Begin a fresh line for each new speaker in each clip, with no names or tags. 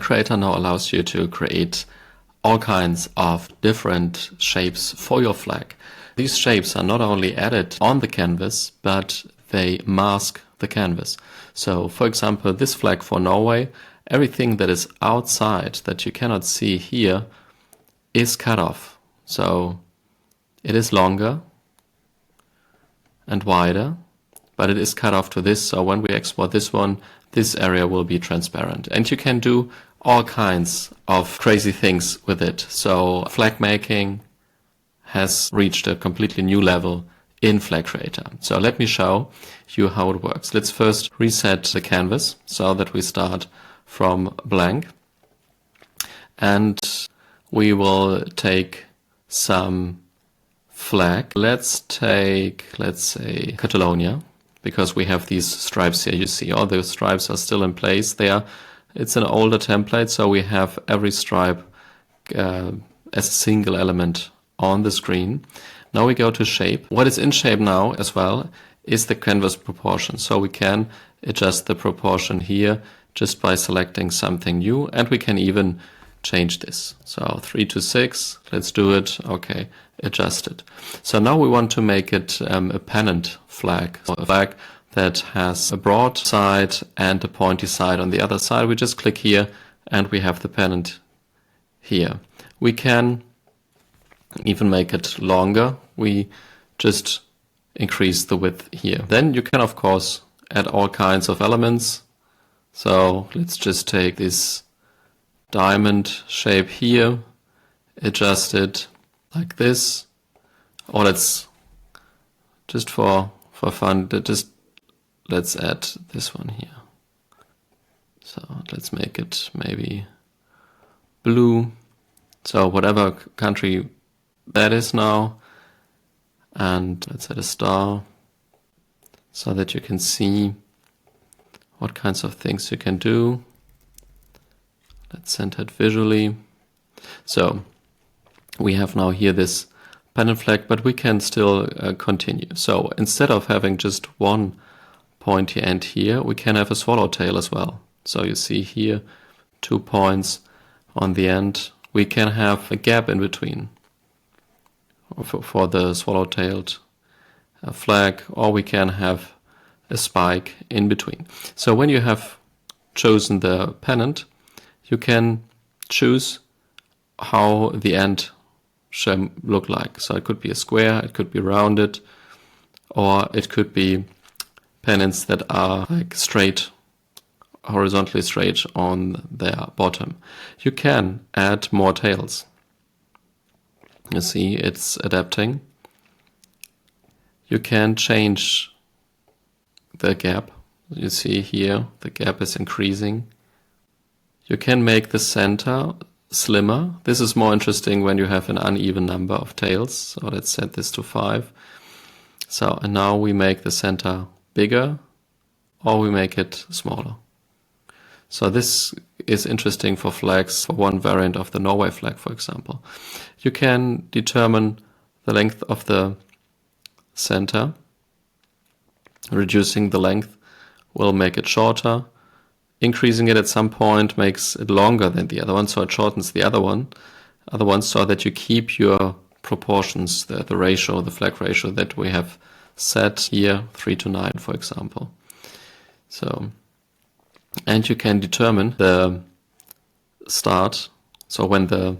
creator now allows you to create all kinds of different shapes for your flag. These shapes are not only added on the canvas, but they mask the canvas. So, for example, this flag for Norway, everything that is outside that you cannot see here is cut off. So it is longer and wider, but it is cut off to this. So when we export this one, this area will be transparent. And you can do all kinds of crazy things with it. So flag making has reached a completely new level in Flag Creator. So let me show you how it works. Let's first reset the canvas so that we start from blank. And we will take some flag. Let's say Catalonia, because we have these stripes here. You see all the stripes are still in place there. It's an older template, so we have every stripe as a single element on the screen. Now we go to shape. What is in shape now as well is the canvas proportion. So we can adjust the proportion here just by selecting something new, and we can even change this. So 3:6, let's do it. Okay, adjust it. So now we want to make it a pennant flag, so a flag that has a broad side and a pointy side on the other side. We just click here and we have the pennant here. We can even make it longer. We just increase the width here. Then you can of course add all kinds of elements. So let's just take this diamond shape here, adjust it like this, or let's just for fun, let's add this one here. So let's make it maybe blue. So whatever country that is now, and let's add a star so that you can see what kinds of things you can do. Let's center it visually. So we have now here this pennant flag, but we can still continue. So instead of having just one pointy end here, we can have a swallowtail as well. So you see here 2 points on the end. We can have a gap in between for the swallow-tailed flag, or we can have a spike in between. So when you have chosen the pennant, you can choose how the end should look like. So it could be a square, it could be rounded, or it could be pennants that are like straight, horizontally straight on their bottom. You can add more tails. You see, it's adapting. You can change the gap. You see here, the gap is increasing. You can make the center slimmer. This is more interesting when you have an uneven number of tails. So let's set this to 5. So, and now we make the center bigger, or we make it smaller. So this is interesting for flags, for one variant of the Norway flag, for example. You can determine the length of the center. Reducing the length will make it shorter. Increasing it at some point makes it longer than the other one, so it shortens the other one so that you keep your proportions, the ratio, the flag ratio that we have set here, 3:9, for example. So, and you can determine the start, so when the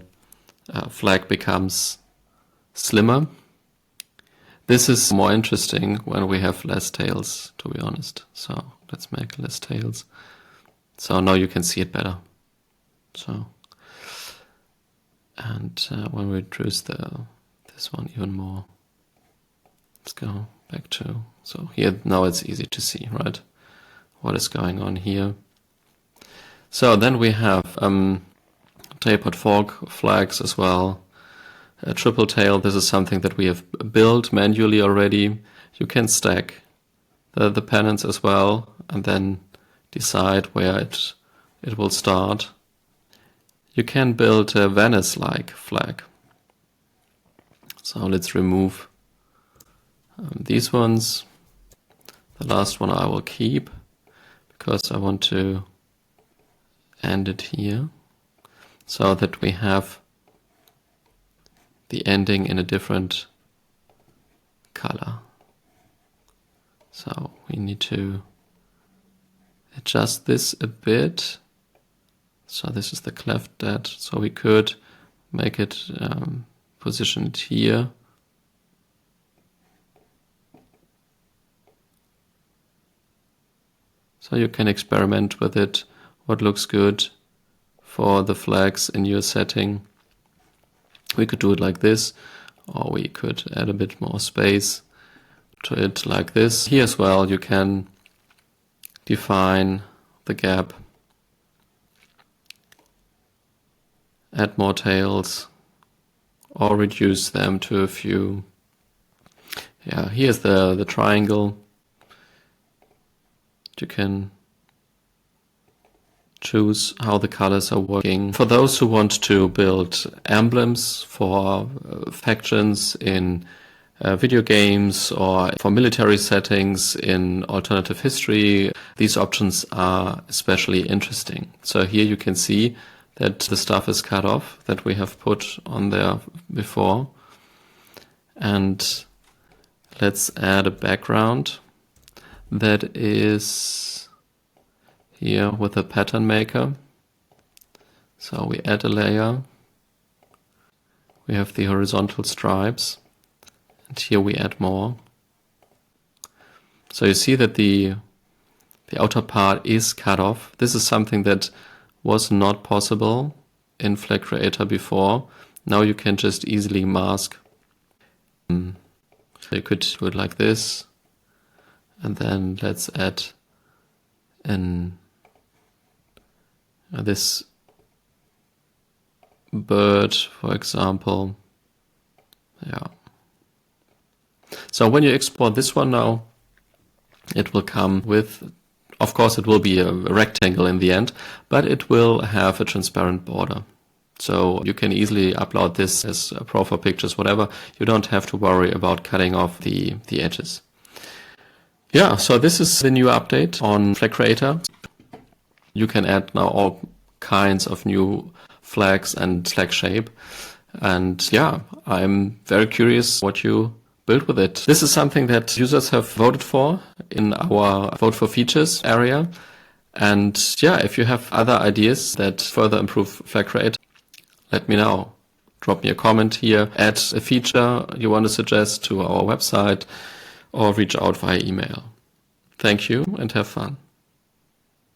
flag becomes slimmer. This is more interesting when we have less tails, to be honest. So let's make less tails. So now you can see it better. So, and when we reduce this one even more, let's go back to, so here now it's easy to see, right? What is going on here. So then we have tapered fork flags as well. A triple tail, this is something that we have built manually already. You can stack the pennants as well and then decide where it will start. You can build a Venice-like flag. So let's remove these ones. The last one I will keep because I want to end it here. so that we have the ending in a different color. So we need to adjust this a bit. So this is the cleft dead. So we could make it positioned here. So you can experiment with it, what looks good for the flags in your setting. We could do it like this, or we could add a bit more space to it like this. Here as well you can define the gap, add more tails, or reduce them to a few. Yeah, here's the triangle. You can choose how the colors are working. For those who want to build emblems for factions in video games or for military settings in alternative history, these options are especially interesting. So here you can see that the stuff is cut off that we have put on there before. And let's add a background that is here with a pattern maker. So we add a layer. We have the horizontal stripes. And here we add more. So you see that the outer part is cut off. This is something that was not possible in Flag Creator before. Now you can just easily mask. So you could do it like this. And then let's add this bird, for example. Yeah. So when you export this one now, it will come with, of course it will be a rectangle in the end, but it will have a transparent border. So you can easily upload this as a profile pictures, whatever. You don't have to worry about cutting off the edges. Yeah, so this is the new update on Flag Creator. You can add now all kinds of new flags and flag shape. And yeah, I'm very curious what you build with it. This is something that users have voted for in our Vote for Features area. And yeah, if you have other ideas that further improve Flag Creator, let me know. Drop me a comment here, add a feature you want to suggest to our website, or reach out via email. Thank you and have fun.